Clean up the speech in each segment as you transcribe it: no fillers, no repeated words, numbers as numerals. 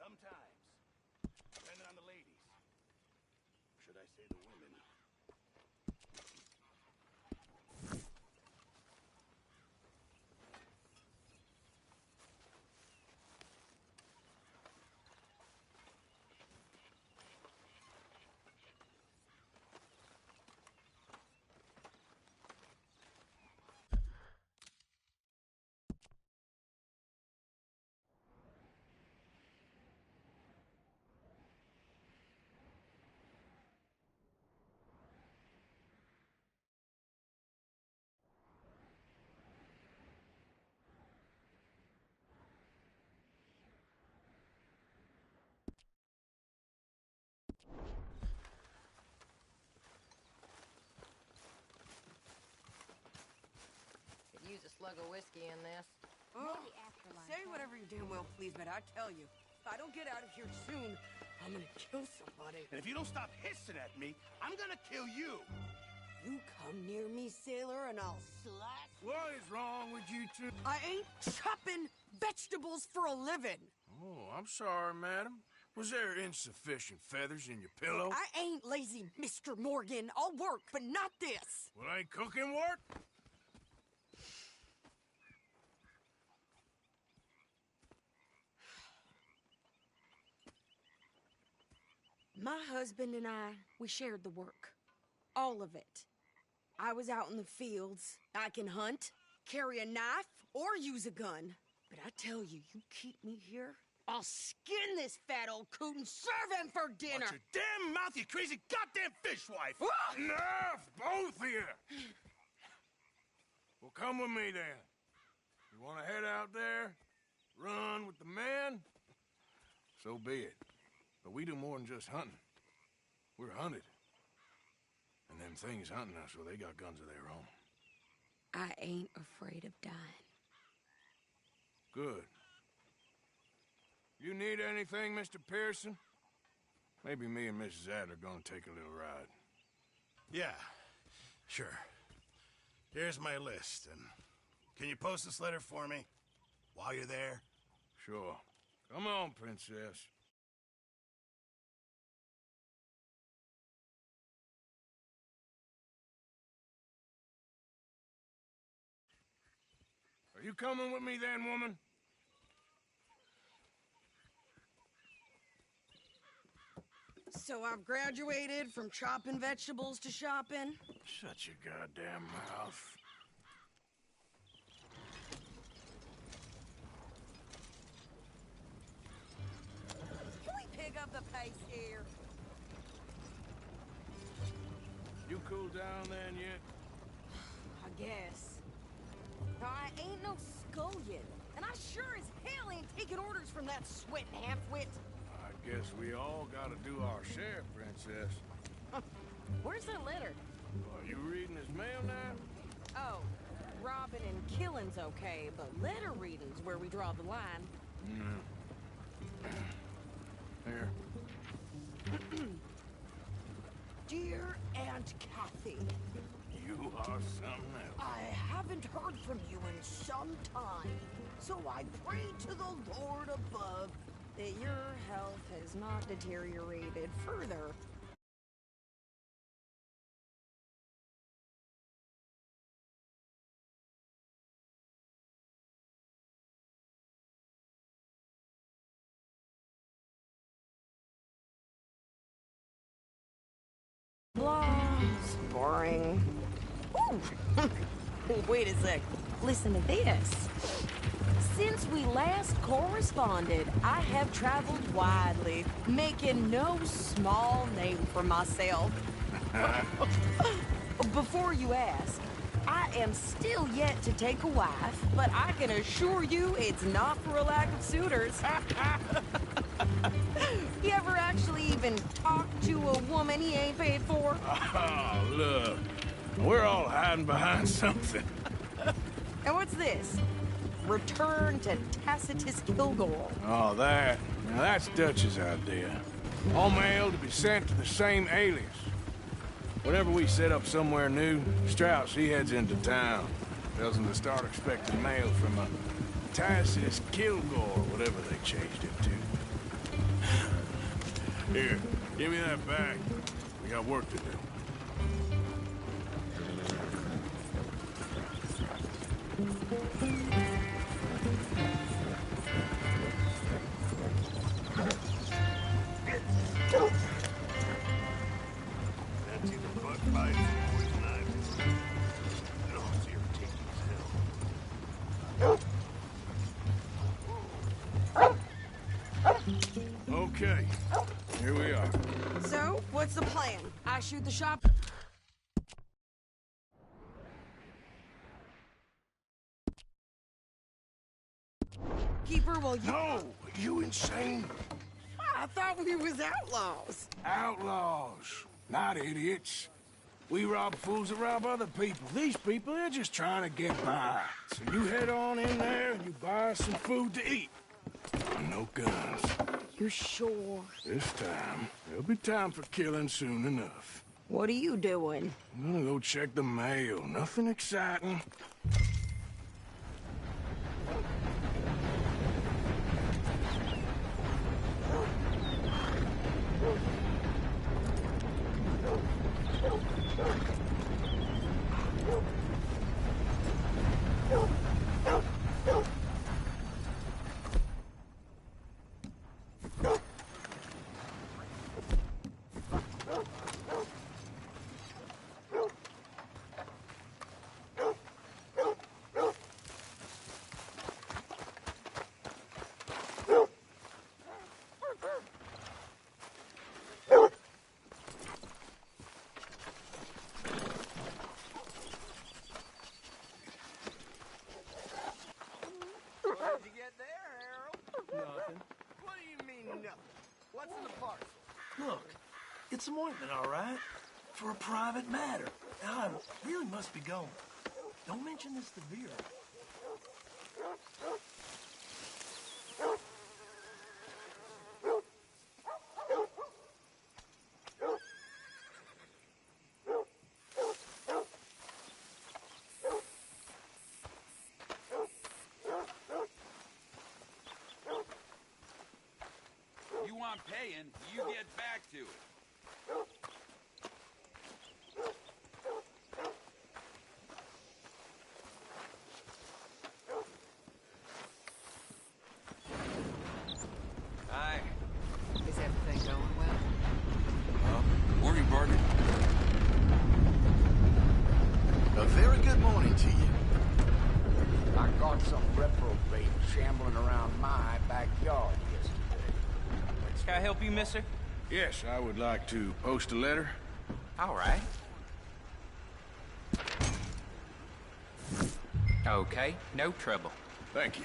Sometimes. Depending on the ladies. Should I say the women? Could use a slug of whiskey in this. Oh, say whatever you damn well please, but I tell you, if I don't get out of here soon, I'm gonna kill somebody. And if you don't stop hissing at me, I'm gonna kill you. You come near me, sailor, and I'll slash. What is wrong with you two? I ain't chopping vegetables for a living. Oh, I'm sorry, madam. Was there insufficient feathers in your pillow? I ain't lazy, Mr. Morgan. I'll work, but not this. Well, ain't cooking work? My husband and I, we shared the work. All of it. I was out in the fields. I can hunt, carry a knife, or use a gun. But I tell you, you keep me here, I'll skin this fat old coot and serve him for dinner. Watch your damn mouth, you crazy goddamn fishwife! Enough, both of you! Well, come with me, then. You want to head out there? Run with the men? So be it. But we do more than just hunting. We're hunted. And them things hunting us, well, they got guns of their own. I ain't afraid of dying. Good. You need anything, Mr. Pearson? Maybe me and Mrs. Adler are gonna take a little ride. Yeah, sure. Here's my list, and can you post this letter for me while you're there? Sure. Come on, Princess. Are you coming with me then, woman? So I've graduated from chopping vegetables to shopping. Shut your goddamn mouth. Can we pick up the pace here? You cooled down then yet? I guess. I ain't no scullion, and I sure as hell ain't taking orders from that sweating half-wit. I guess we all gotta do our share, Princess. Where's that letter? Are you reading his mail now? Oh, robbing and killing's okay, but letter reading's where we draw the line. Here. Dear Aunt Kathy, You are something else. I haven't heard from you in some time, so I pray to the Lord above that your health has not deteriorated further. Blah. It's boring. Ooh. Wait a sec. Listen to this. Since we last corresponded, I have traveled widely, making no small name for myself. Before you ask, I am still yet to take a wife, but I can assure you it's not for a lack of suitors. You ever actually even talk to a woman he ain't paid for? Oh, look. We're all hiding behind something. And what's this? Return to Tacitus Kilgore. Oh, that. Now, that's Dutch's idea. All mail to be sent to the same alias. Whenever we set up somewhere new, Strauss, he heads into town. Tells them to start expecting mail from a Tacitus Kilgore, whatever they changed it to. Here, give me that bag. We got work to do. That's either bug bites or poison ivy. It almost irritating as hell. Okay, here we are. So, what's the plan? I shoot the shop? Keeper, will you... No! You insane? I thought we was outlaws. Outlaws, not idiots. We rob fools that rob other people. These people, they're just trying to get by. So you head on in there and you buy us some food to eat. No guns. You sure? This time, there'll be time for killing soon enough. What are you doing? I'm gonna go check the mail. Nothing exciting. Look, it's some ointment, all right? For a private matter. Now, I really must be going. Don't mention this to Vera. You want paying, you get back to it. Hi. Is everything going well? Morning, partner. A very good morning to you. I caught some reprobate shambling around my backyard yesterday. Can I help you, mister? Yes, I would like to post a letter. All right. Okay, no trouble. Thank you.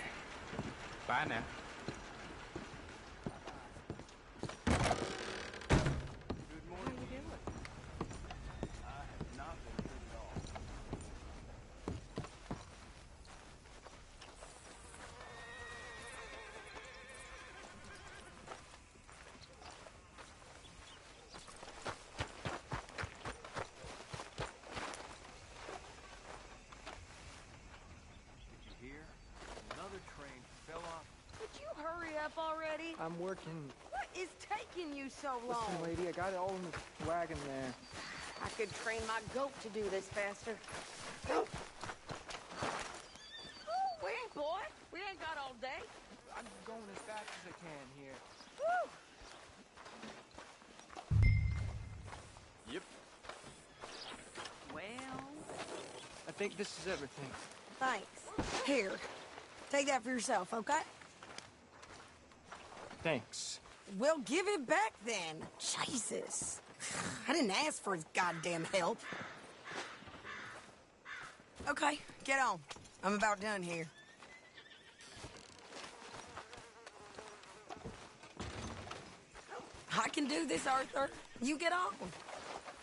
Bye now. Would you hurry up already? I'm working. What is taking you so long? Listen, lady, I got it all in the wagon there. I could train my goat to do this faster. Ooh, wait, boy. We ain't got all day. I'm going as fast as I can here. Woo! Yep. Well... I think this is everything. Thanks. Here. Take that for yourself, okay? Thanks. Well, give it back then. Jesus. I didn't ask for his goddamn help. Okay, get on. I'm about done here. I can do this, Arthur. You get on.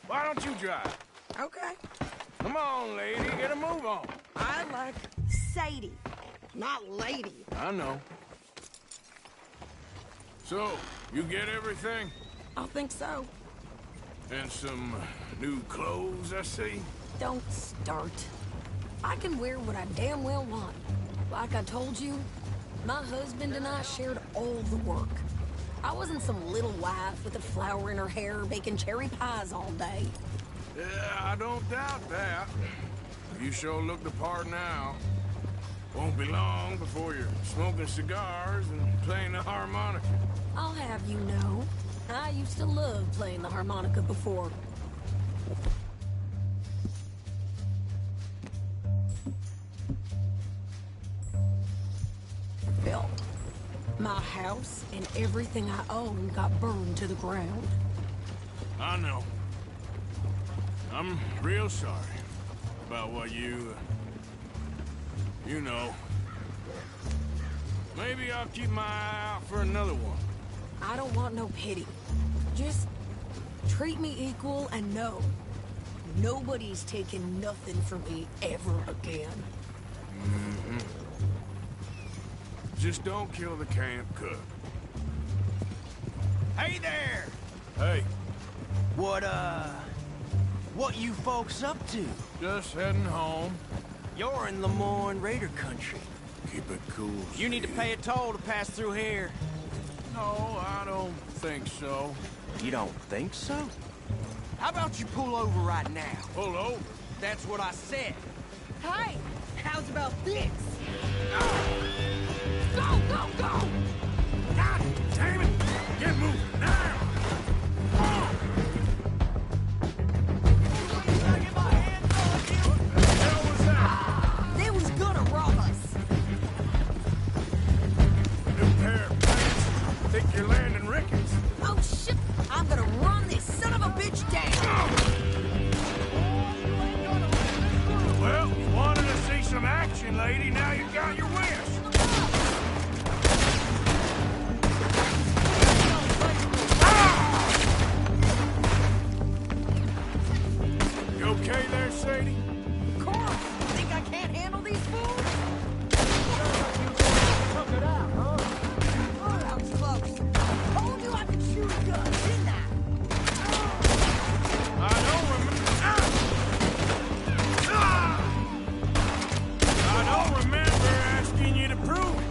Why don't you drive? Okay. Come on, lady, get a move on. I like Sadie, not lady. I know. So, you get everything? I think so. And some new clothes, I see? Don't start. I can wear what I damn well want. Like I told you, my husband and I shared all the work. I wasn't some little wife with a flower in her hair baking cherry pies all day. Yeah, I don't doubt that. You sure look the part now. Won't be long before you're smoking cigars and playing the harmonica. I'll have you know, I used to love playing the harmonica before. Bill, my house and everything I owned got burned to the ground. I know. I'm real sorry about what you know. Maybe I'll keep my eye out for another one. I don't want no pity. Just treat me equal and know nobody's taking nothing from me ever again. Mm-hmm. Just don't kill the camp cook. Hey there! Hey. What you folks up to? Just heading home. You're in Lemoyne Raider country. Keep it cool. You need to pay a toll to pass through here. No, I don't think so. You don't think so? How about you pull over right now? Pull over? That's what I said. Hey, how's about this? Go, go, go! God damn it! Get moving now! They was gonna rob us. New pair of pants. Think you're landing Ricketts. Oh shit! I'm gonna run this son of a bitch down. Well, you wanted to see some action, lady. Now you got your wish. You okay there, Sadie? Of course. Think I can't handle these fools? Took it out, huh? Oh, that was close. Told you I could shoot a gun, didn't I? I don't remember asking you to prove it.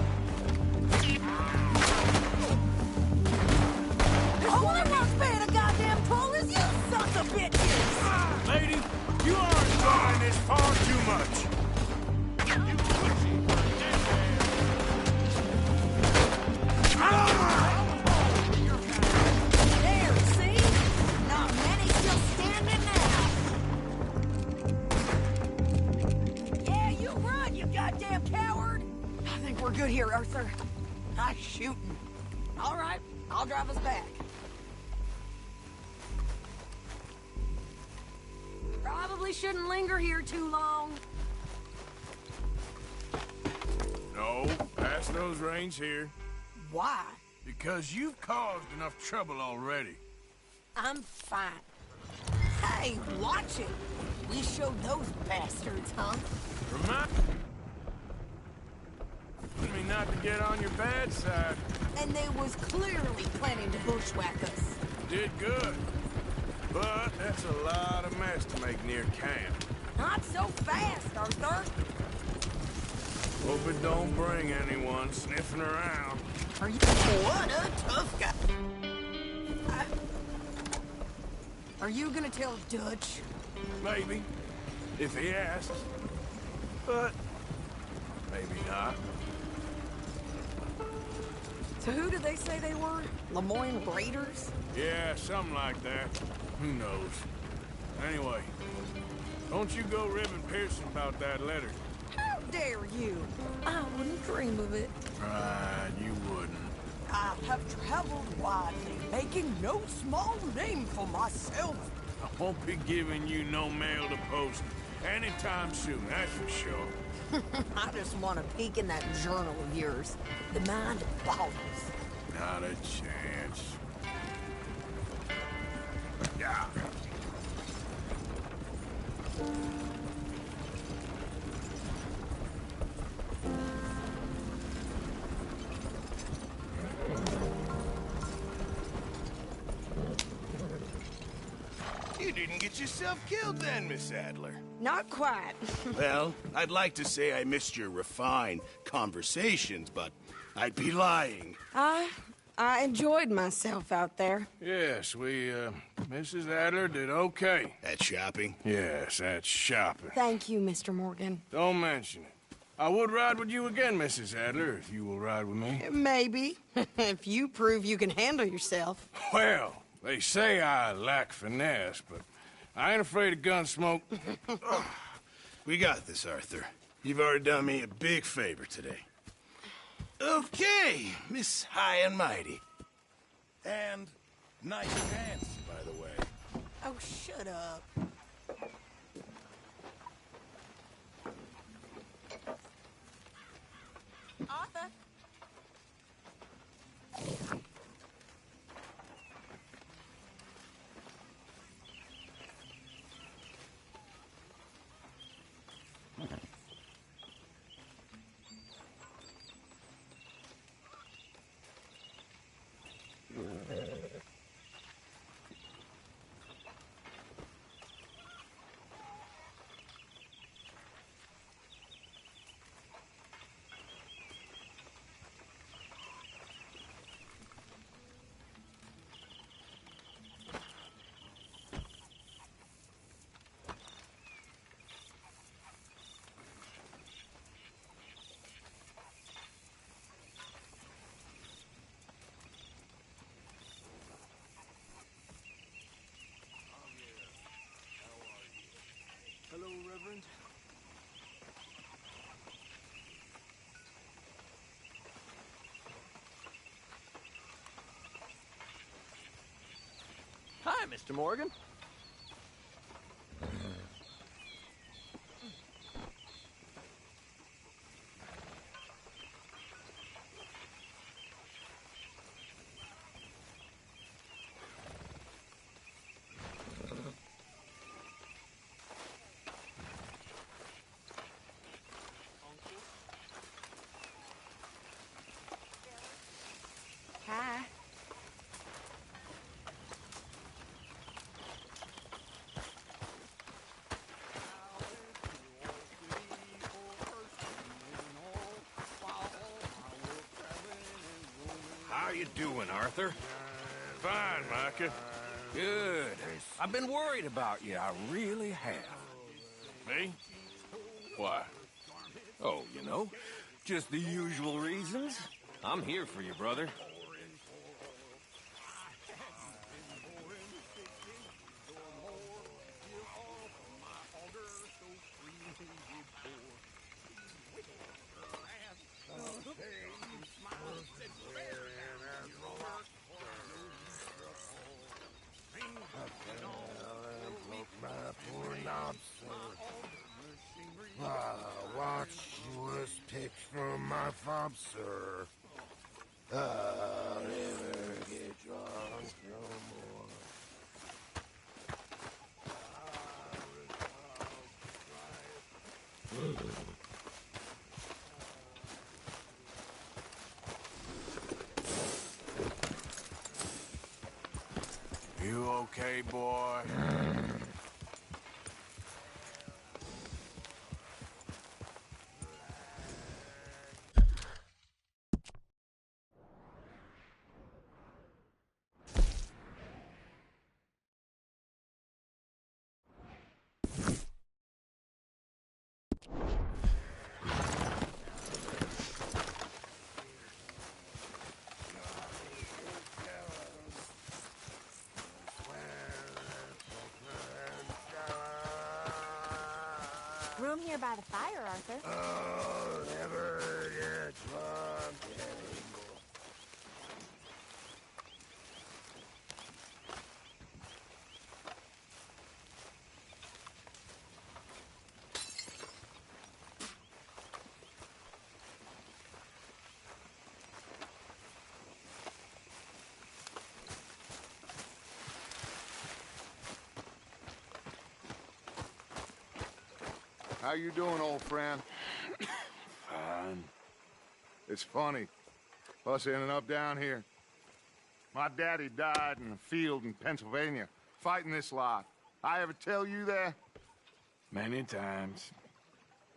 The only one's paying a goddamn toll is you sons of bitches! Lady, you are enjoying this far too much. There, see? Not many still standing now. Yeah, you run, you goddamn coward! I think we're good here, Arthur. Nice shooting. All right, I'll drive us back. Probably shouldn't linger here too long. No, pass those reins here. Why? Because you've caused enough trouble already. I'm fine. Hey, watch it. We showed those bastards, huh? Remind me not to get on your bad side. And they was clearly planning to bushwhack us. Did good. But that's a lot of mess to make near camp. Not so fast, Arthur. Hope it don't bring anyone sniffing around. Are you... What a tough guy. Are you gonna tell Dutch? Maybe, if he asks. But maybe not. So who did they say they were? Lemoyne Raiders? Yeah, something like that. Who knows? Anyway, don't you go ribbing Pearson about that letter. How dare you? I wouldn't dream of it. Right, you wouldn't. I have traveled widely, making no small name for myself. I won't be giving you no mail to post anytime soon, that's for sure. I just want to peek in that journal of yours. The mind boggles. Not a chance. Yeah. You didn't get yourself killed then, Miss Adler. Not quite. Well, I'd like to say I missed your refined conversations, but I'd be lying. I I enjoyed myself out there. Yes, Mrs. Adler did okay. At shopping? Yes, that's shopping. Thank you, Mr. Morgan. Don't mention it. I would ride with you again, Mrs. Adler, if you will ride with me. Maybe. If you prove you can handle yourself. Well, they say I lack finesse, but I ain't afraid of gun smoke. We got this, Arthur. You've already done me a big favor today. Okay, Miss High and Mighty. And nice pants, by the way. Oh, shut up. Arthur. Hello, Reverend. Hi, Mr. Morgan. Hi. How you doing, Arthur? Fine, Micah. Good. I've been worried about you. I really have. Me? Why? Oh, you know, just the usual reasons. I'm here for you, brother. Watch was picked from my fob, sir. I'll never get drunk no more. You okay, boy? Room here by the fire, Arthur. I'll never get drunk anymore. How you doing, old friend? Fine. It's funny, us ending up down here. My daddy died in a field in Pennsylvania, fighting this lot. I ever tell you that? Many times.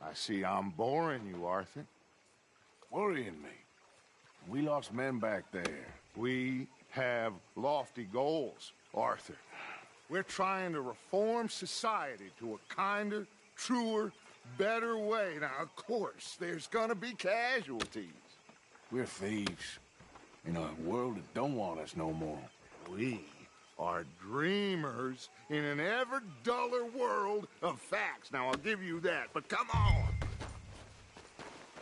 I see I'm boring you, Arthur. Worrying me. We lost men back there. We have lofty goals, Arthur. We're trying to reform society to a kinder, truer, better way. Now, of course, there's gonna be casualties. We're thieves in a world that don't want us no more. We are dreamers in an ever duller world of facts. Now, I'll give you that, but come on.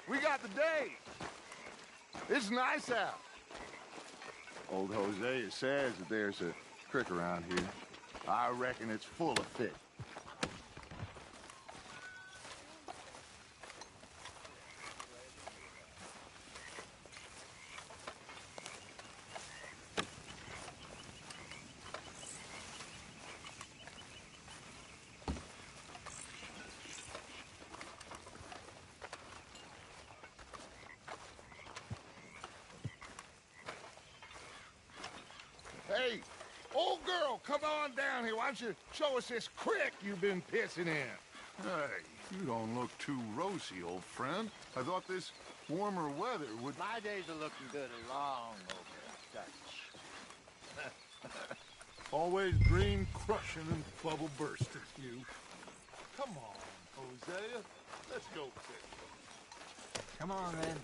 We got the day. It's nice out. Old Hosea says that there's a creek around here. I reckon it's full of fish. Hey, old girl, come on down here. Why don't you show us this creek you've been pissing in? Hey, you don't look too rosy, old friend. I thought this warmer weather would... My days are looking good along over Dutch. Always green crushing and bubble bursting, you. Come on, Hosea. Let's go fish. Come on, then.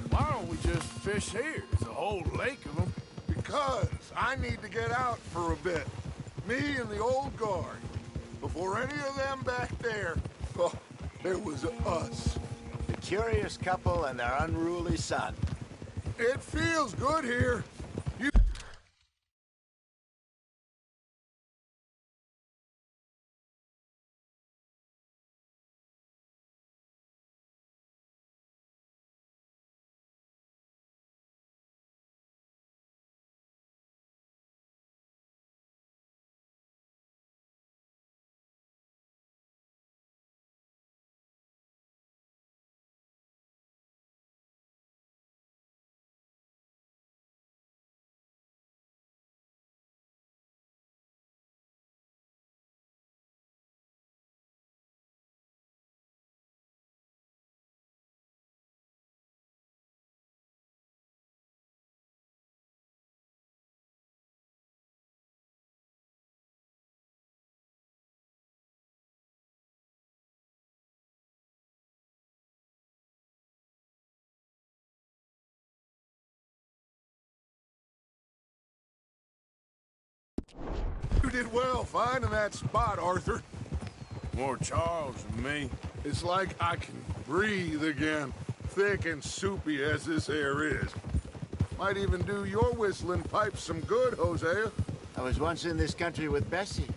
Why don't we just fish here? There's a whole lake of them. Because I need to get out for a bit. Me and the old guard. Before any of them back there, oh, there was us. The curious couple and their unruly son. It feels good here. You... You did well finding that spot, Arthur. More Charles than me. It's like I can breathe again, thick and soupy as this air is. Might even do your whistling pipes some good, Hosea. I was once in this country with Bessie.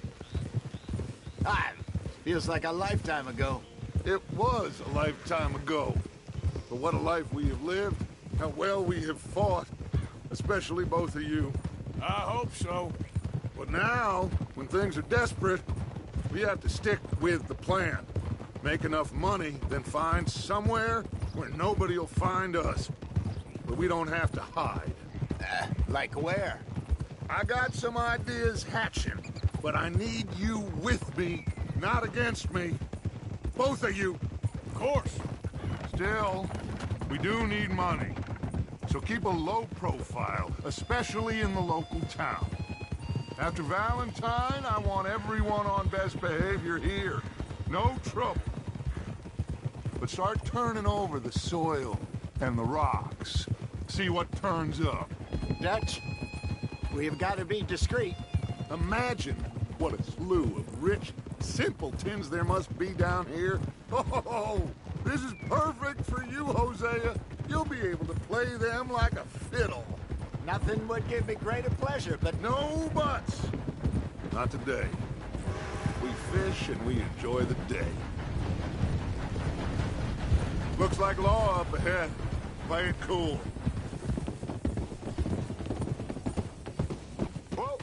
Feels like a lifetime ago. It was a lifetime ago. But what a life we have lived, how well we have fought, especially both of you. I hope so. But now, when things are desperate, we have to stick with the plan. Make enough money, then find somewhere where nobody will find us. But we don't have to hide. Like where? I got some ideas hatching, but I need you with me, not against me. Both of you. Of course. Still, we do need money. So keep a low profile, especially in the local town. After Valentine, I want everyone on best behavior here. No trouble. But start turning over the soil and the rocks. See what turns up. Dutch, we've got to be discreet. Imagine what a slew of rich simpletons there must be down here. Oh, this is perfect for you, Hosea. You'll be able to play them like a fiddle. Nothing would give me greater pleasure, but... No buts. Not today. We fish and we enjoy the day. Looks like law up ahead. Play it cool. Whoa.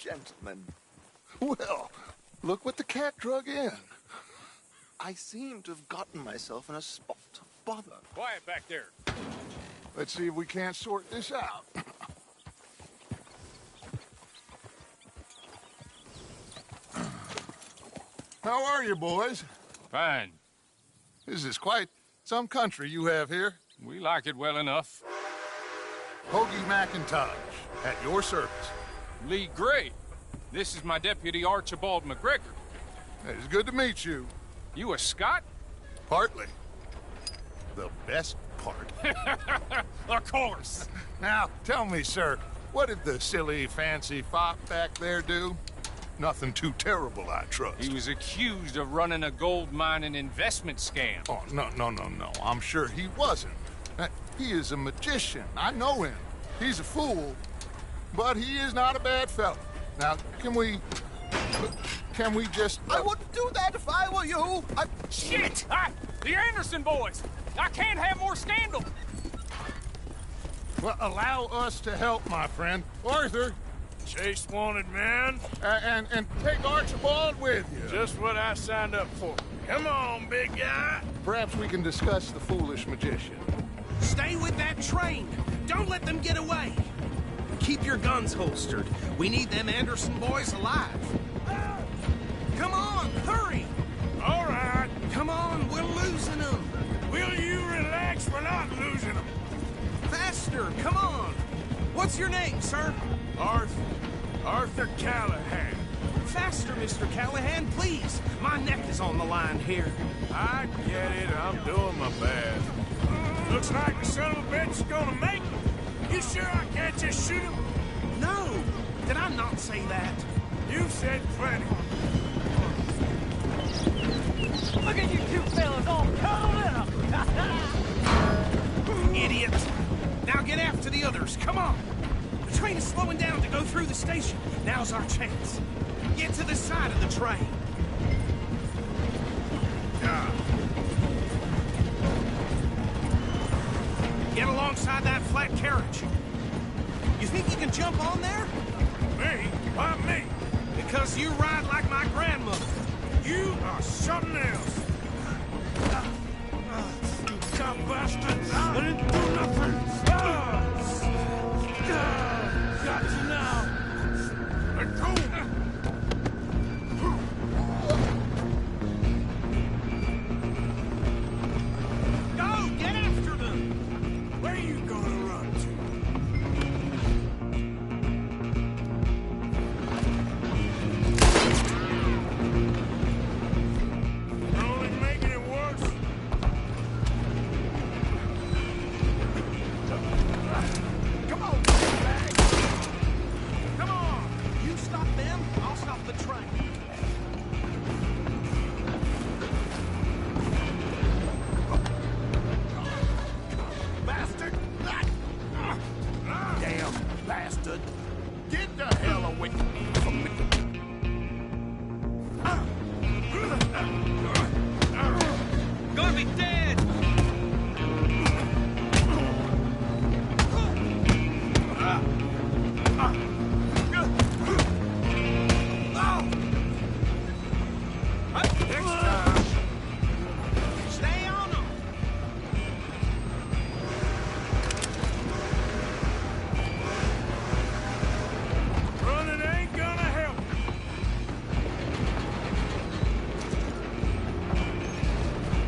gentlemen. Well, look what the cat drug in. I seem to have gotten myself in a spot of bother. Quiet back there. Let's see if we can't sort this out. How are you, boys? Fine. This is quite some country you have here. We like it well enough. Hoagie McIntosh, at your service. Lee Gray. This is my deputy, Archibald McGregor. It's good to meet you. You a Scot? Partly. The best part. Of course. Now, tell me, sir, what did the silly, fancy fop back there do? Nothing too terrible, I trust. He was accused of running a gold mining investment scam. Oh, no. I'm sure he wasn't. He is a magician. I know him. He's a fool, but he is not a bad fellow. Now, can we just... I wouldn't do that if I were you. Shit! The Anderson boys! I can't have more scandal! Well, allow us to help, my friend. Arthur! Chase wanted man. And take Archibald with you. Just what I signed up for. Come on, big guy. Perhaps we can discuss the foolish magician. Stay with that train. Don't let them get away. Keep your guns holstered. We need them Anderson boys alive. Come on, hurry. All right. Come on, we're losing them. Will you relax? We're not losing them. Faster, come on. What's your name, sir? Arthur Callahan. Faster, Mr. Callahan, please. My neck is on the line here. I get it. I'm doing my best. Looks like the son of a bitch is gonna make it. You sure I can't just shoot him? No. Did I not say that? You said plenty. Look at you two fellas all cuddled in them. Idiot. Now get after the others. Come on. The train is slowing down to go through the station. Now's our chance. Get to the side of the train. Get alongside that flat carriage. You think you can jump on there? Me? Why me? Because you ride like my grandmother. You are something else. You cop bastards! I didn't do nothing! Got you now! Let go! Go! Get after them! Where are you gonna run to? You're only making it worse. Come on! Come on! You stop them, I'll stop the train. Bastard! Damn bastard! Get the hell away from me! Gonna be dead! Stay on them! Running ain't gonna help.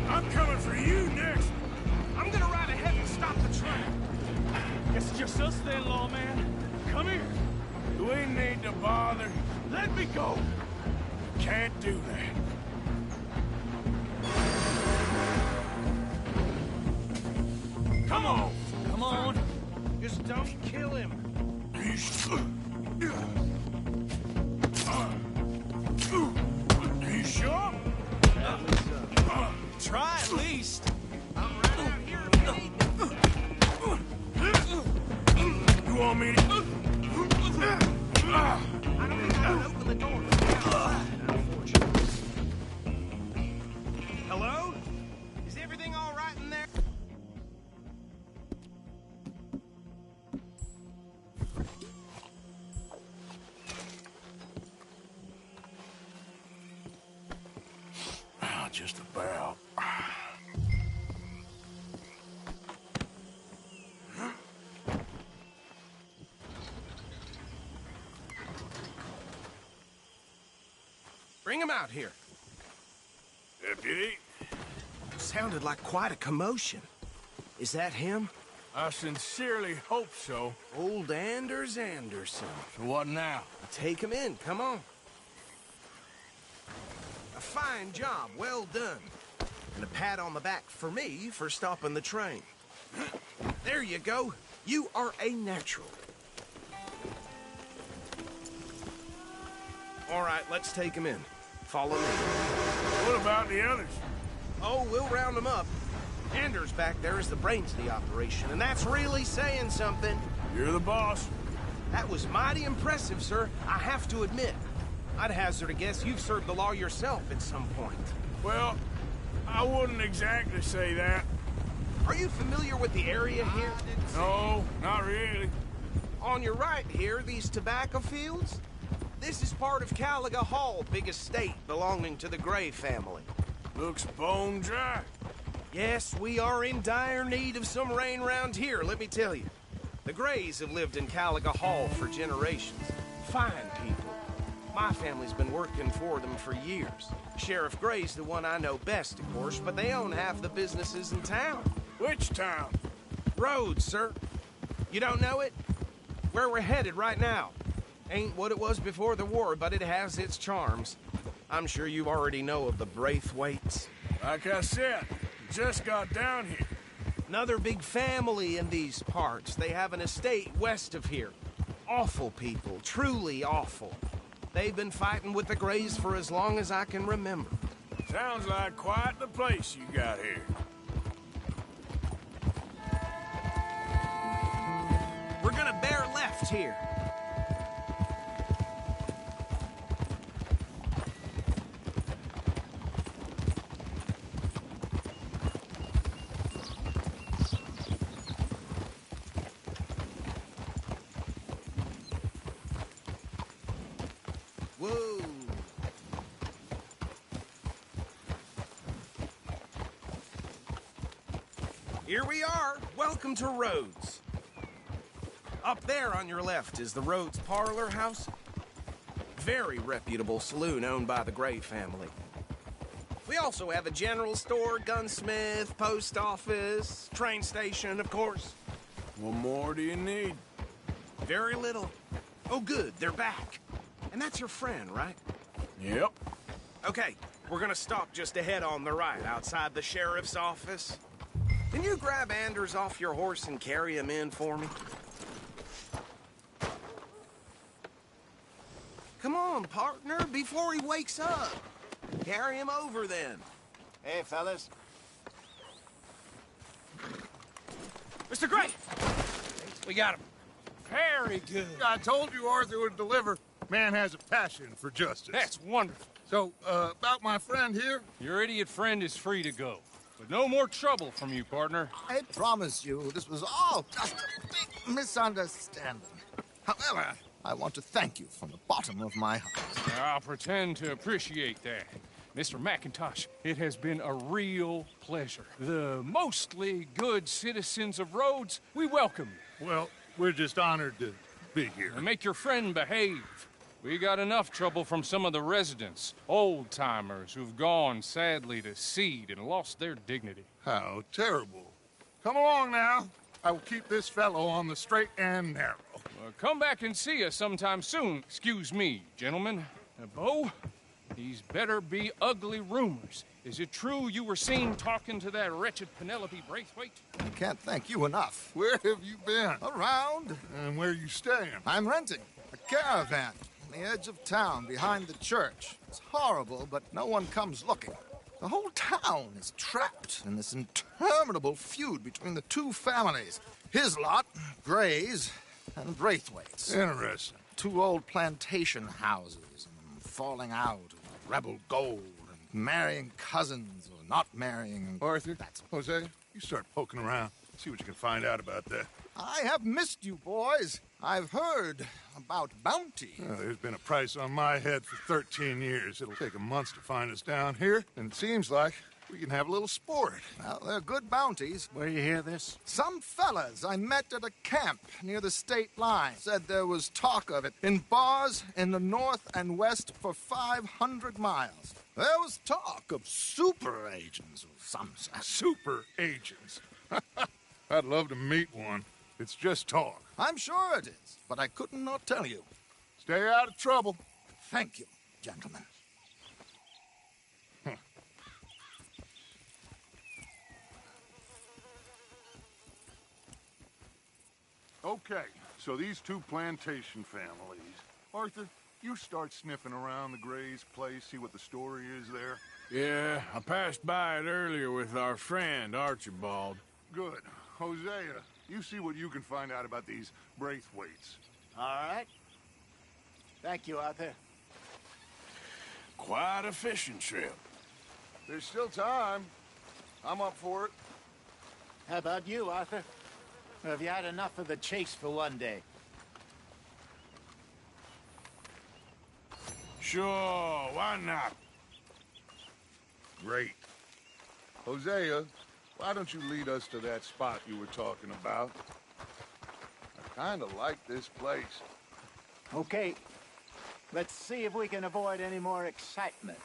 I'm coming for you next. I'm gonna ride ahead and stop the train. It's just us then, lawman. Come here. Do we need to bother? Let me go. Can't do that. Come on! Come on! Just don't kill him. You sure? Try at least. I'm right out here if you need me. You want me to... I don't think I can open the door from the outside, unfortunately. Hello? Is everything all right in there? just about. Bring him out here. Deputy? Sounded like quite a commotion. Is that him? I sincerely hope so. Old Anders Anderson. So what now? Take him in, come on. A fine job, well done. And a pat on the back for me for stopping the train. There you go. You are a natural. All right, let's take him in. Follow me. What about the others? Oh, we'll round them up. Anders back there is the brains of the operation, and that's really saying something. You're the boss. That was mighty impressive, sir. I have to admit. I'd hazard a guess you've served the law yourself at some point. Well, I wouldn't exactly say that. Are you familiar with the area here? No, not really. On your right here, these tobacco fields? This is part of Caliga Hall, big estate belonging to the Gray family. Looks bone dry. Yes, we are in dire need of some rain round here, let me tell you. The Grays have lived in Caliga Hall for generations. Fine people. My family's been working for them for years. Sheriff Gray's the one I know best, of course, but they own half the businesses in town. Which town? Rhodes, sir. You don't know it? Where we're headed right now. Ain't what it was before the war, but it has its charms. I'm sure you already know of the Braithwaites. Like I said, just got down here. Another big family in these parts. They have an estate west of here. Awful people, truly awful. They've been fighting with the Grays for as long as I can remember. Sounds like quite the place you got here. We're gonna bear left here. Whoa. Here we are. Welcome to Rhodes. Up there on your left is the Rhodes Parlor House. Very reputable saloon owned by the Gray family. We also have a general store, gunsmith, post office, train station, of course. What more do you need? Very little. Oh, good, they're back. And that's your friend, right? Yep. Okay, we're gonna stop just ahead on the right, outside the sheriff's office. Can you grab Anders off your horse and carry him in for me? Come on, partner, before he wakes up. Carry him over, then. Hey, fellas. Mr. Gray! We got him. Very good. I told you Arthur would deliver. Man has a passion for justice. That's wonderful. So, about my friend here? Your idiot friend is free to go. But no more trouble from you, partner. I promise you, this was all just a big misunderstanding. However, I want to thank you from the bottom of my heart. I'll pretend to appreciate that. Mr. McIntosh, it has been a real pleasure. The mostly good citizens of Rhodes, we welcome you. Well, we're just honored to be here. And make your friend behave. We got enough trouble from some of the residents, old-timers who've gone, sadly, to seed and lost their dignity. How terrible. Come along now. I will keep this fellow on the straight and narrow. Come back and see us sometime soon. Excuse me, gentlemen. Bo, these better be ugly rumors. Is it true you were seen talking to that wretched Penelope Braithwaite? I can't thank you enough. Where have you been? Around. And where are you staying? I'm renting a caravan on the edge of town behind the church. It's horrible, but no one comes looking. The whole town is trapped in this interminable feud between the two families. His lot, Gray's, and Braithwaite's. Interesting. Two old plantation houses, falling out, rebel gold, and marrying cousins or not marrying. Arthur, Jose, you start poking around. See what you can find out about that. I have missed you, boys. I've heard about bounty. There's been a price on my head for 13 years. It'll take 'em months to find us down here, and it seems like we can have a little sport. Well, they're good bounties. Where you hear this? Some fellas I met at a camp near the state line said there was talk of it in bars in the north and west for 500 miles. There was talk of super agents of some sort. Super agents? I'd love to meet one. It's just talk. I'm sure it is, but I couldn't not tell you. Stay out of trouble. Thank you, gentlemen. Okay, so these two plantation families. Arthur, you start sniffing around the Gray's place, see what the story is there. Yeah, I passed by it earlier with our friend, Archibald. Good. Hosea, you see what you can find out about these Braithwaites. All right. Thank you, Arthur. Quite a fishing trip. There's still time. I'm up for it. How about you, Arthur? Or have you had enough of the chase for one day? Sure, why not? Great. Hosea, why don't you lead us to that spot you were talking about? I kind of like this place. Okay. Let's see if we can avoid any more excitement.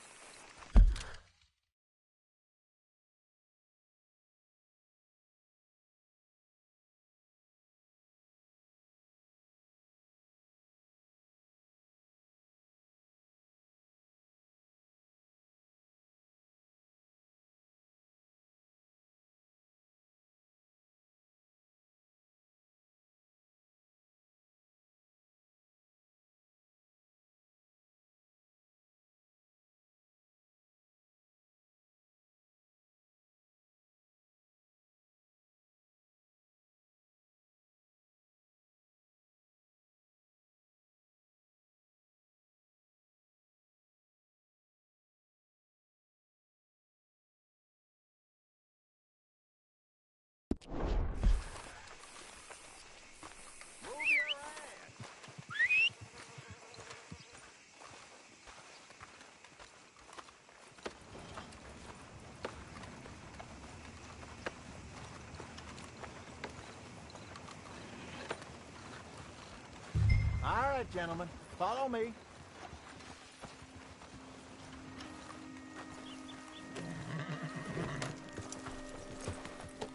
All right, gentlemen, follow me.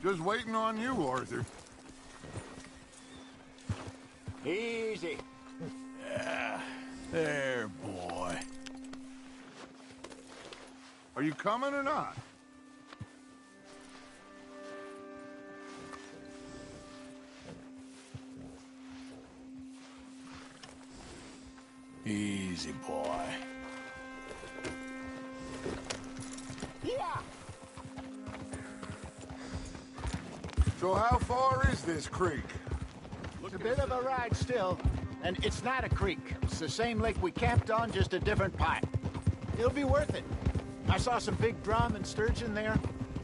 Just waiting on you, Arthur. Easy. Yeah, there, boy. Are you coming or not? Easy, boy. Yeah. So how far is this creek? It's a bit of a ride still, and it's not a creek. It's the same lake we camped on, just a different part. It'll be worth it. I saw some big drum and sturgeon there.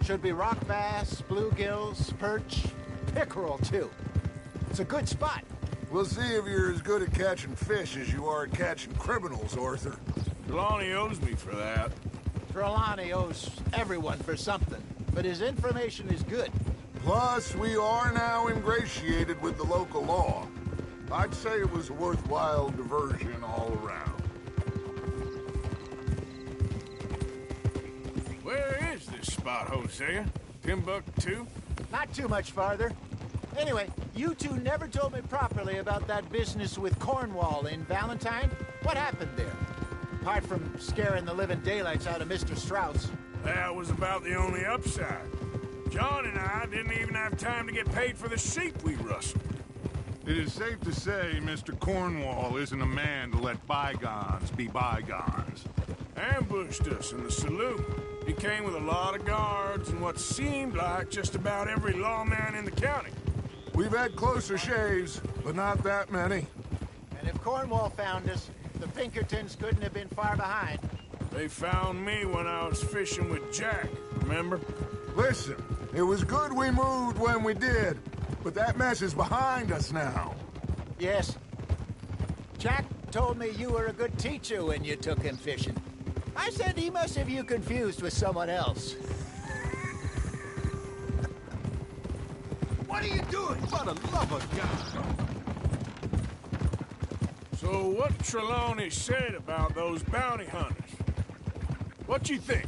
Should be rock bass, bluegills, perch, pickerel, too. It's a good spot. We'll see if you're as good at catching fish as you are at catching criminals, Arthur. Trelawney owes me for that. Trelawney owes everyone for something, but his information is good. Plus, we are now ingratiated with the local law. I'd say it was a worthwhile diversion all around. Where is this spot, Hosea? Timbuktu? Not too much farther. Anyway, you two never told me properly about that business with Cornwall in Valentine. What happened there? Apart from scaring the living daylights out of Mr. Strauss. That was about the only upside. John and I didn't even have time to get paid for the sheep we rustled. It is safe to say Mr. Cornwall isn't a man to let bygones be bygones. Ambushed us in the saloon. He came with a lot of guards and what seemed like just about every lawman in the county. We've had closer shaves, but not that many. And if Cornwall found us, the Pinkertons couldn't have been far behind. They found me when I was fishing with Jack, remember? Listen, it was good we moved when we did, but that mess is behind us now. Yes. Jack told me you were a good teacher when you took him fishing. I said he must have you confused with someone else. What are you doing? For the love of God! So what Trelawney said about those bounty hunters? What you think?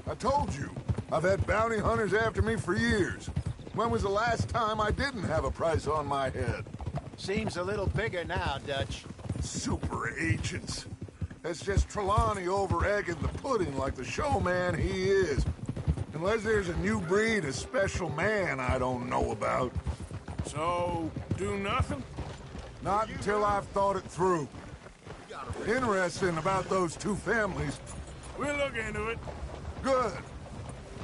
I told you. I've had bounty hunters after me for years. When was the last time I didn't have a price on my head? Seems a little bigger now, Dutch. Super agents. That's just Trelawney over-egging the pudding like the showman he is. Unless there's a new breed of special man I don't know about. So, do nothing? Not until I've thought it through. Interesting about those two families. We'll look into it. Good.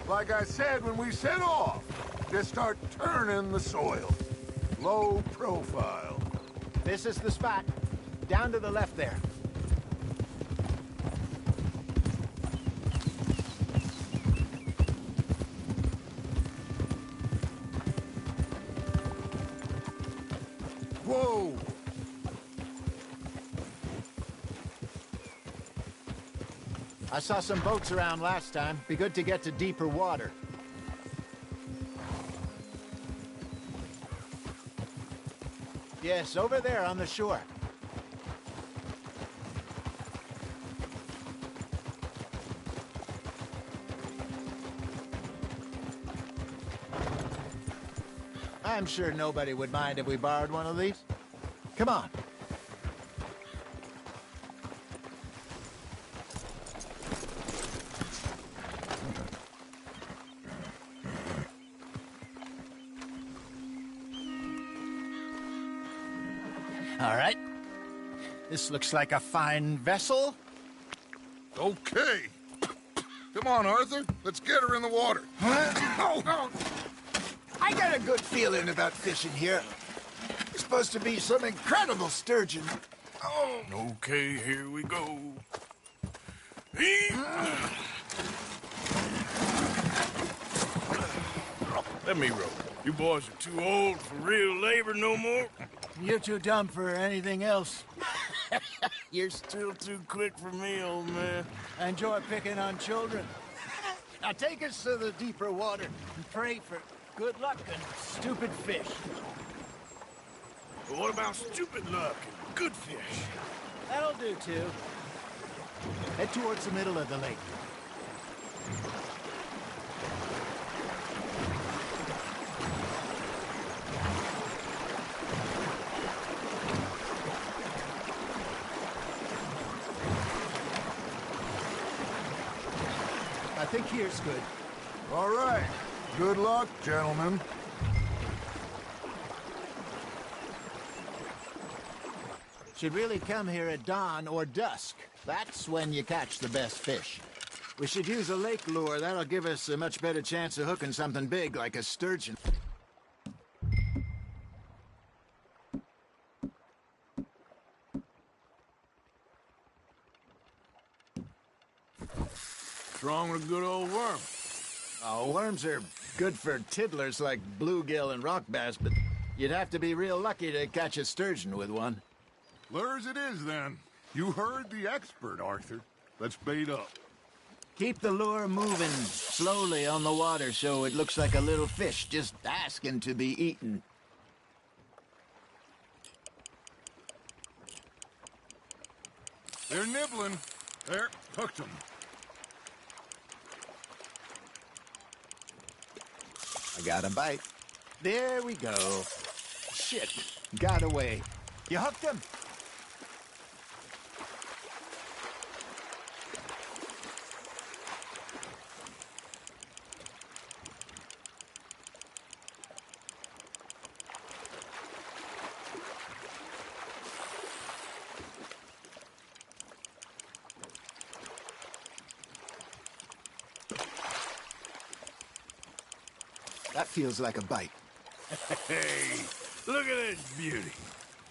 Like I said when we set off, just start turning the soil. Low profile. This is the spot. Down to the left there. Whoa! I saw some boats around last time. Be good to get to deeper water. Yes, over there on the shore. I'm sure nobody would mind if we borrowed one of these. Come on. All right. This looks like a fine vessel. Okay. Come on, Arthur. Let's get her in the water. Oh. I got a good feeling about fishing here. It's supposed to be some incredible sturgeon. Oh. Okay, here we go. Let me row. You boys are too old for real labor no more. You're too dumb for anything else. You're still too quick for me, old man. I enjoy picking on children. Now take us to the deeper water and pray for good luck and stupid fish. But what about stupid luck and good fish? That'll do, too. Head towards the middle of the lake. I think here's good. All right. Good luck, gentlemen. Should really come here at dawn or dusk. That's when you catch the best fish. We should use a lake lure. That'll give us a much better chance of hooking something big like a sturgeon. What's wrong with a good old worm? Oh, worms are good for tiddlers like bluegill and rock bass, but you'd have to be real lucky to catch a sturgeon with one. Lures it is, then. You heard the expert, Arthur. Let's bait up. Keep the lure moving slowly on the water so it looks like a little fish just asking to be eaten. They're nibbling. There, hooked them. I got a bite. There we go. Shit, got away. You hooked him? That feels like a bite. Hey, look at this beauty.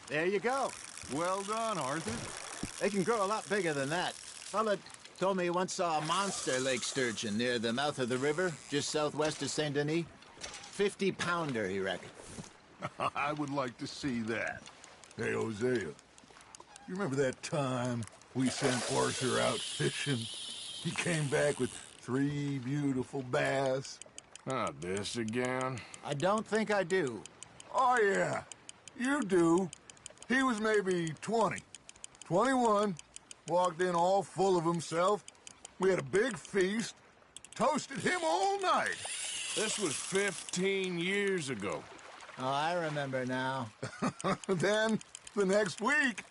There you go. Well done, Arthur. They can grow a lot bigger than that. Fella told me he once saw a monster lake sturgeon near the mouth of the river, just southwest of Saint Denis. 50-pounder, he reckoned. I would like to see that. Hey, Hosea. You remember that time we sent Arthur out fishing? He came back with 3 beautiful bass. Not this again. I don't think I do. Oh, yeah. You do. He was maybe 20. 21. Walked in all full of himself. We had a big feast. Toasted him all night. This was 15 years ago. Oh, I remember now. Then, the next week,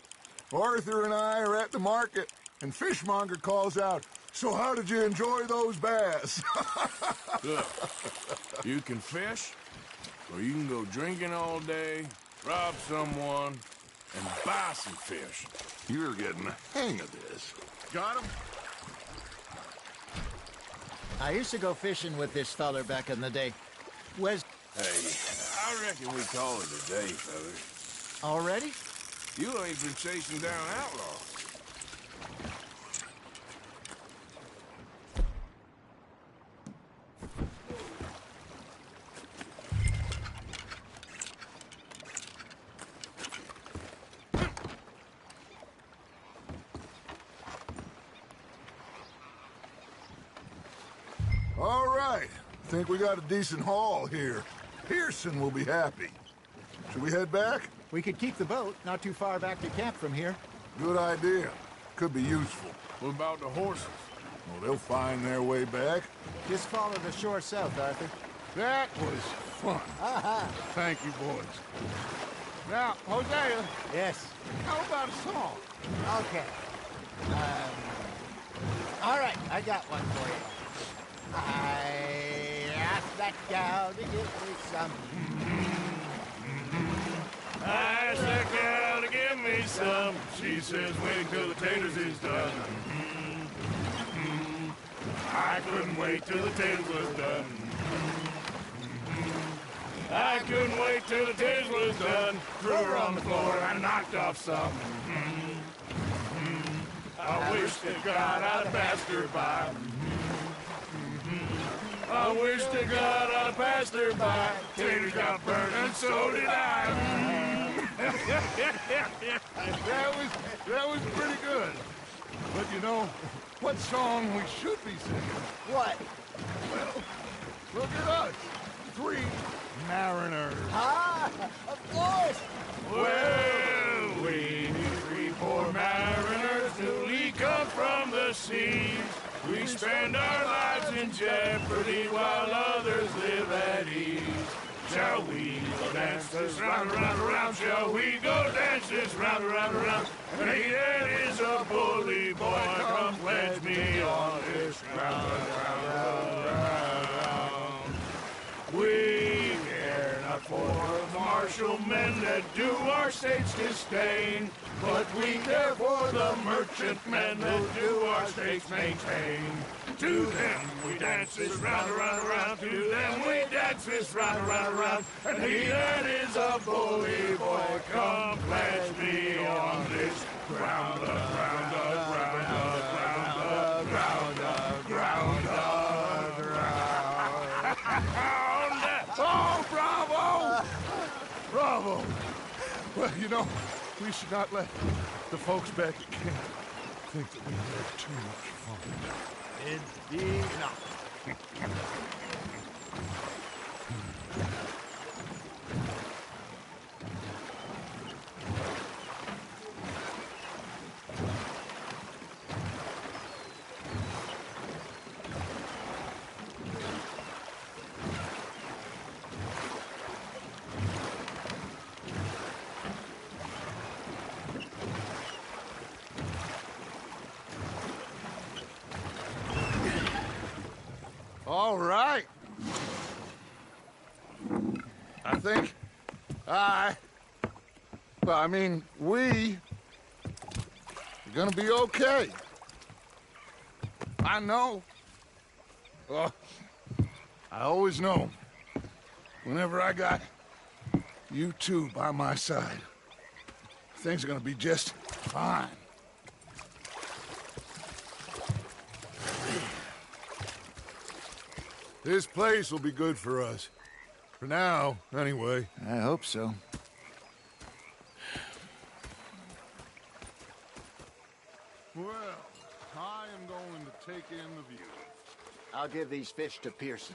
Arthur and I are at the market, and Fishmonger calls out, "So how did you enjoy those bass?" Look, you can fish, or you can go drinking all day, rob someone, and buy some fish. You're getting the hang of this. Got him? I used to go fishing with this feller back in the day. Wes... Hey, I reckon we call it a day, fellas. Already? You ain't been chasing down outlaws. All right. Think we got a decent haul here. Pearson will be happy. Should we head back? We could keep the boat not too far back to camp from here. Good idea. Could be useful. What about the horses? Well, they'll find their way back. Just follow the shore south, Arthur. That was fun. Aha! Thank you, boys. Now, Hosea. Yes? How about a song? Okay. All right, I got one for you. I asked that gal to give me some. I asked that gal to give me some. She says, wait till the taters is done. I couldn't wait till the taters was done. I couldn't wait till the taters was done. Threw her on the floor and I knocked off some. I wish to God I'd passed her by. I wish to God I'd passed her by. Taters got burned and so did I. That was pretty good. But you know, what song we should be singing? What? Well, look at us. 3 mariners. Ah, of course. Well, we 3 poor mariners newly come from the seas. We spend our lives in jeopardy while others live at ease. Shall we go dance this round, around, around? Shall we go dance this round, around, around? And he that is a bully boy, come pledge me on this ground, round, round. We care not for the martial men that do our state's disdain, but we care for the merchantmen that do our state's maintain. To them we dance this round, around, around. To them we dance this round, around, around. And he that is a bully boy, come pledge me on this ground, ground, ground, ground, ground, ground, ground. Oh, bravo! Bravo! Well, you know, we should not let the folks back at camp think that we had too much fun. Indeed not. All right. I think we are gonna be okay. I know. Oh, I always know. Whenever I got you two by my side, things are gonna be just fine. This place will be good for us. For now, anyway. I hope so. Well, I am going to take in the view. I'll give these fish to Pearson.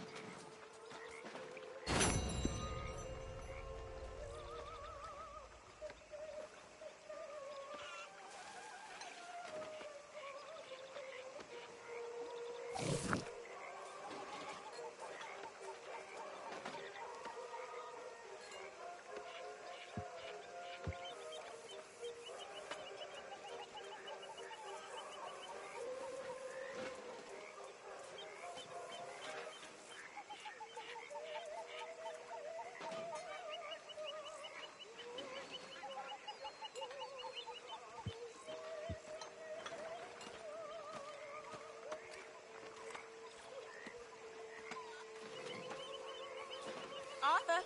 Arthur.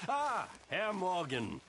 Ah, Herr Morgan.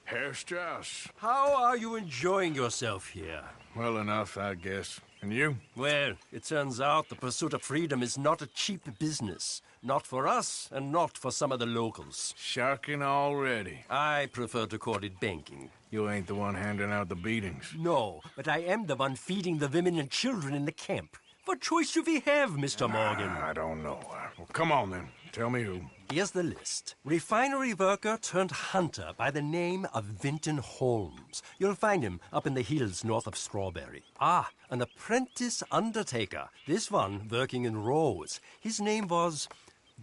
Herr Strauss. How are you enjoying yourself here? Well enough, I guess. And you? Well, it turns out the pursuit of freedom is not a cheap business. Not for us, and not for some of the locals. Sharking already. I prefer to call it banking. You ain't the one handing out the beatings. No, but I am the one feeding the women and children in the camp. What choice do we have, Mr. Morgan? I don't know. Well, come on then. Tell me who. Here's the list. Refinery worker turned hunter by the name of Vinton Holmes. You'll find him up in the hills north of Strawberry. Ah, an apprentice undertaker. This one working in Rose. His name was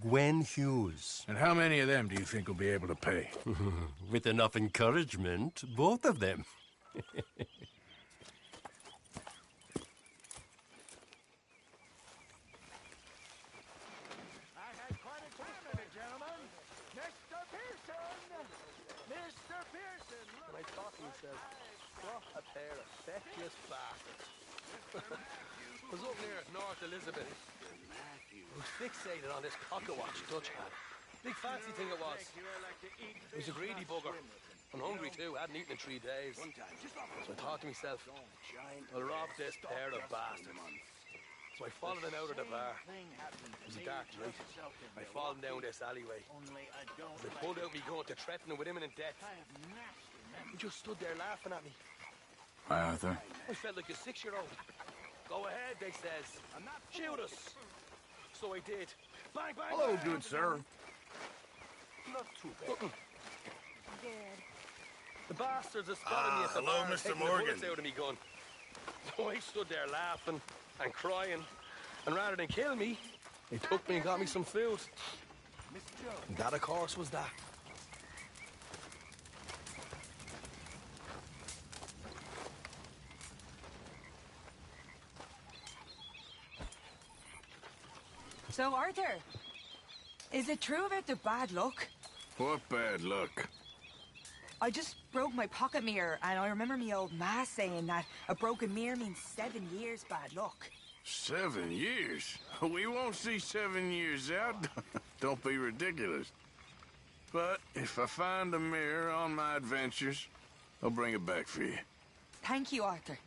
Gwen Hughes. And how many of them do you think will be able to pay? With enough encouragement, both of them. What a pair of feckless bastards. I was up near North Elizabeth. I was fixated on this cock-a-watch Dutch had. Big fancy thing it was. He was a greedy bugger. And hungry too, hadn't eaten in 3 days. So I thought to myself, I'll rob this pair of bastards. So I followed him out of the bar. It was a dark night. I followed him down this alleyway. As I pulled out me gun to threaten him with imminent death. He just stood there laughing at me. Hi, Arthur. I felt like a 6-year-old. Go ahead, they says. Shoot us. So I did. Bang, bang, Hello, bang. good sir. Not too bad. The bastards have spotted me at the hello, bar, Mr. taking the Morgan. bullets out of me gun. So I stood there laughing and crying. And rather than kill me, they took me and got me some food. And that, of course, was that. So, Arthur, is it true about the bad luck? What bad luck? I just broke my pocket mirror, and I remember me old ma saying that a broken mirror means 7 years bad luck. 7 years? We won't see 7 years out. Don't be ridiculous. But if I find a mirror on my adventures, I'll bring it back for you. Thank you, Arthur.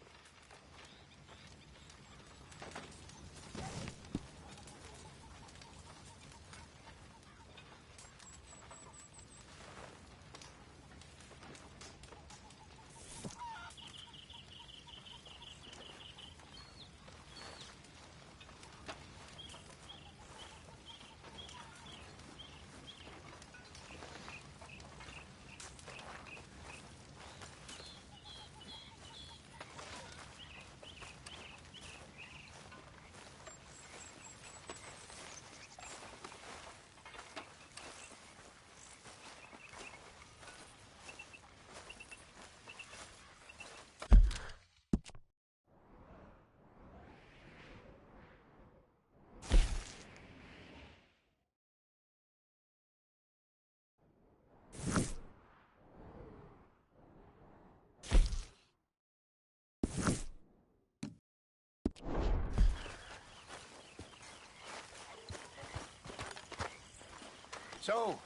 So,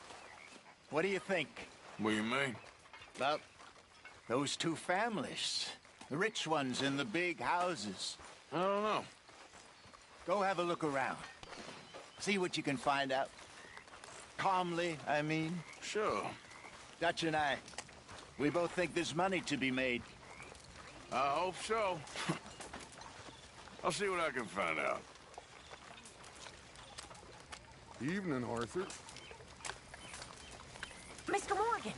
what do you think? What do you mean? About those two families. The rich ones in the big houses. I don't know. Go have a look around. See what you can find out. Calmly, I mean. Sure. Dutch and I, we both think there's money to be made. I hope so. I'll see what I can find out. Evening, Arthur. Mr. Morgan,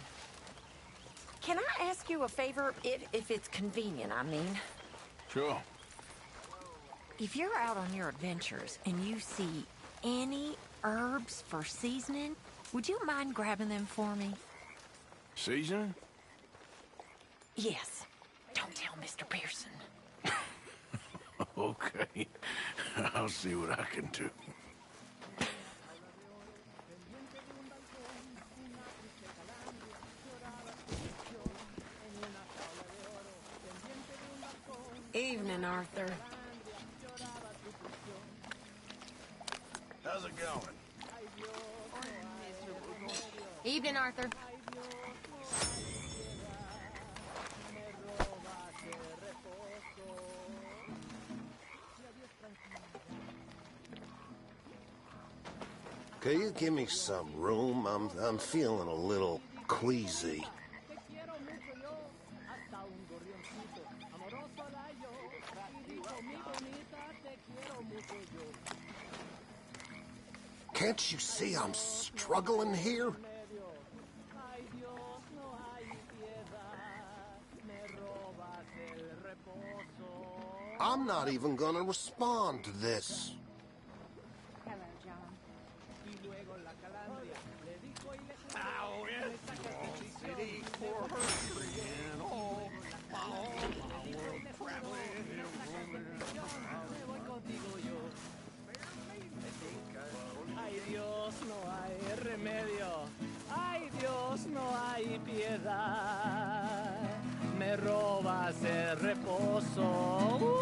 can I ask you a favor, if it's convenient, I mean? Sure. If you're out on your adventures and you see any herbs for seasoning, would you mind grabbing them for me? Seasoning? Yes. Don't tell Mr. Pearson. Okay. I'll see what I can do. Evening, Arthur. How's it going? Evening, Arthur. Can you give me some room? I'm feeling a little queasy. Can't you see I'm struggling here? I'm not even gonna respond to this. Ay Dios, no hay remedio. Ay Dios, no hay piedad. Me robas el reposo.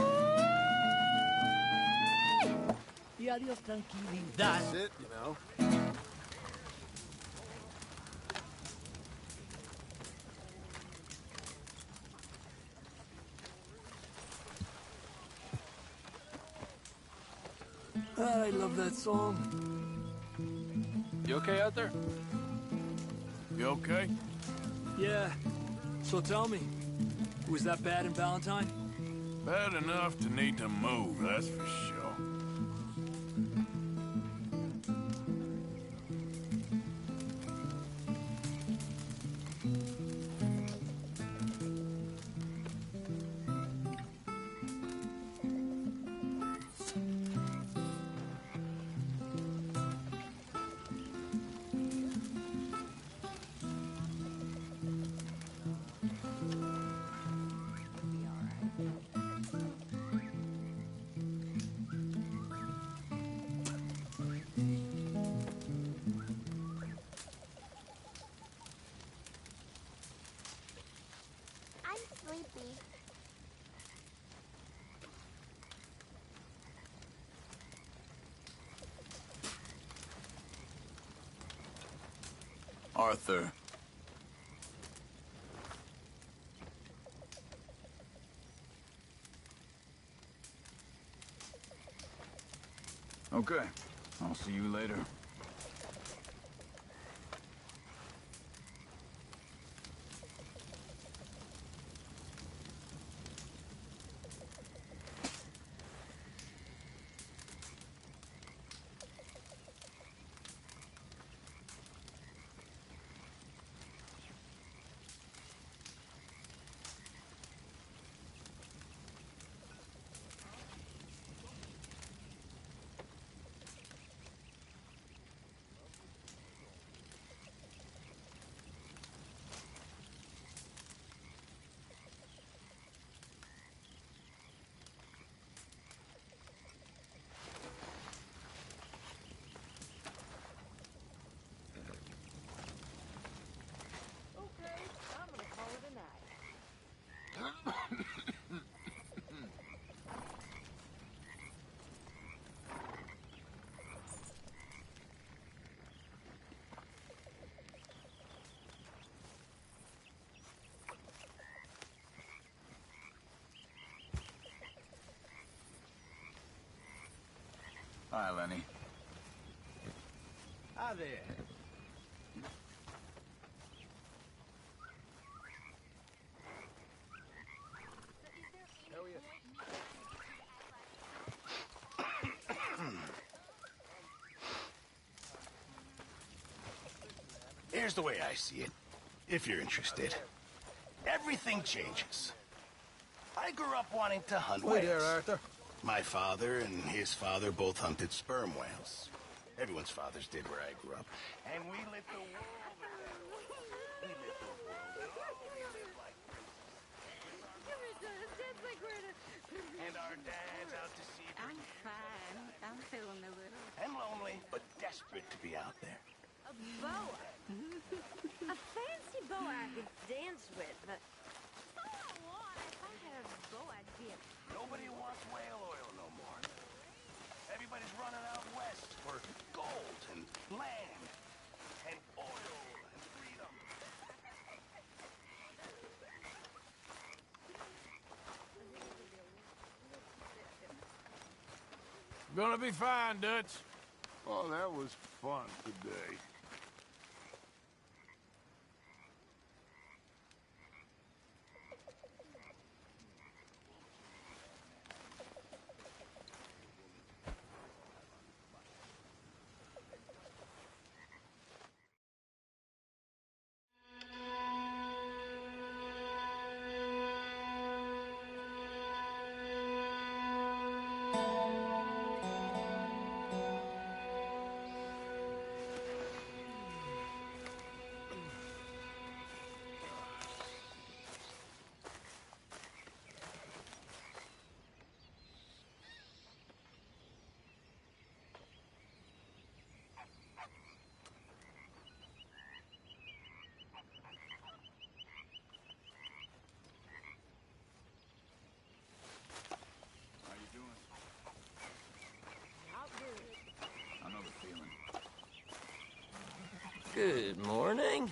Y adiós tranquilidad. That's it, you know. I love that song. You okay out there? You okay? Yeah. So tell me, was that bad in Valentine? Bad enough to need to move, that's for sure. Arthur. Okay. I'll see you later. Hi, Lenny. Hi there. How are you? Here's the way I see it, if you're interested. Everything changes. I grew up wanting to hunt Wait whales. there, Arthur. My father and his father both hunted sperm whales. Everyone's fathers did where I grew up. And we lit the world with that. We lit the world and all we live like and our dads out to sea. I'm fine. I'm feeling a little. And lonely, but desperate to be out there. A boa. A fancy boa I could dance with, but all I want if I had a boa dip. Nobody wants whale oil no more. Everybody's running out west for gold and land and oil and freedom. Gonna be fine, Dutch. Oh, that was fun today. How you doing? I know the feeling. Good morning.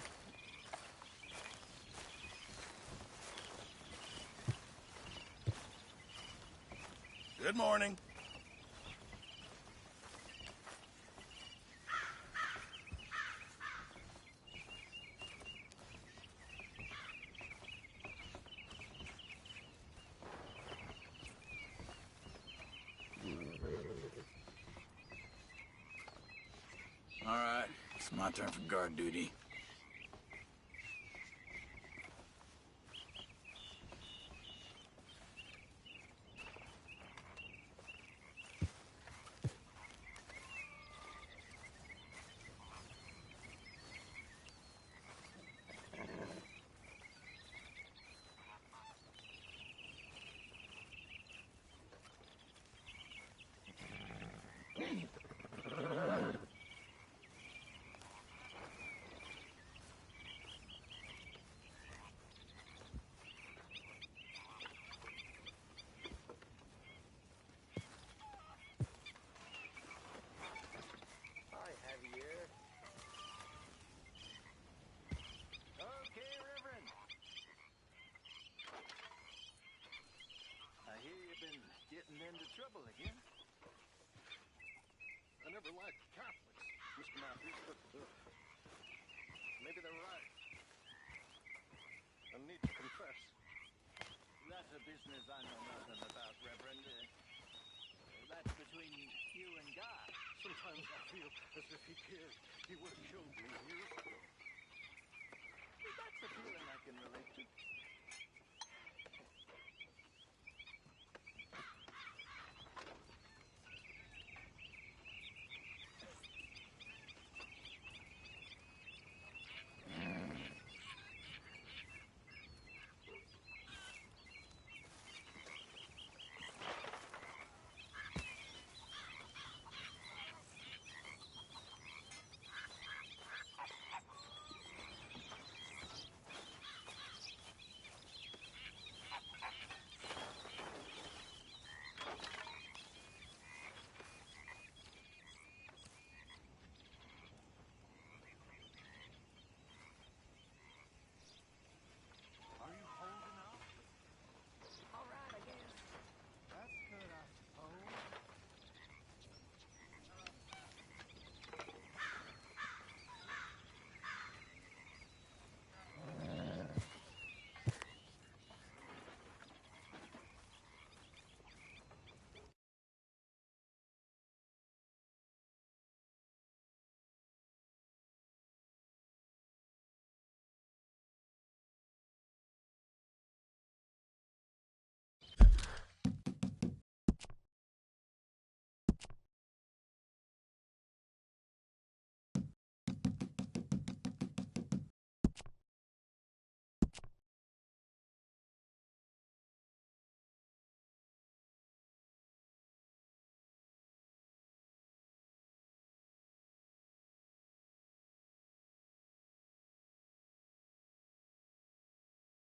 Good morning. All right, it's my turn for guard duty. Hi, Javier. Okay, Reverend. I hear you've been getting into trouble again. I never liked Catholics, Mr. Matthews, but maybe they're right. I need to confess. That's a business I know nothing about, Reverend. That's between you and God. Sometimes I feel as if he cared. He would have killed me years ago. That's a feeling I can relate to.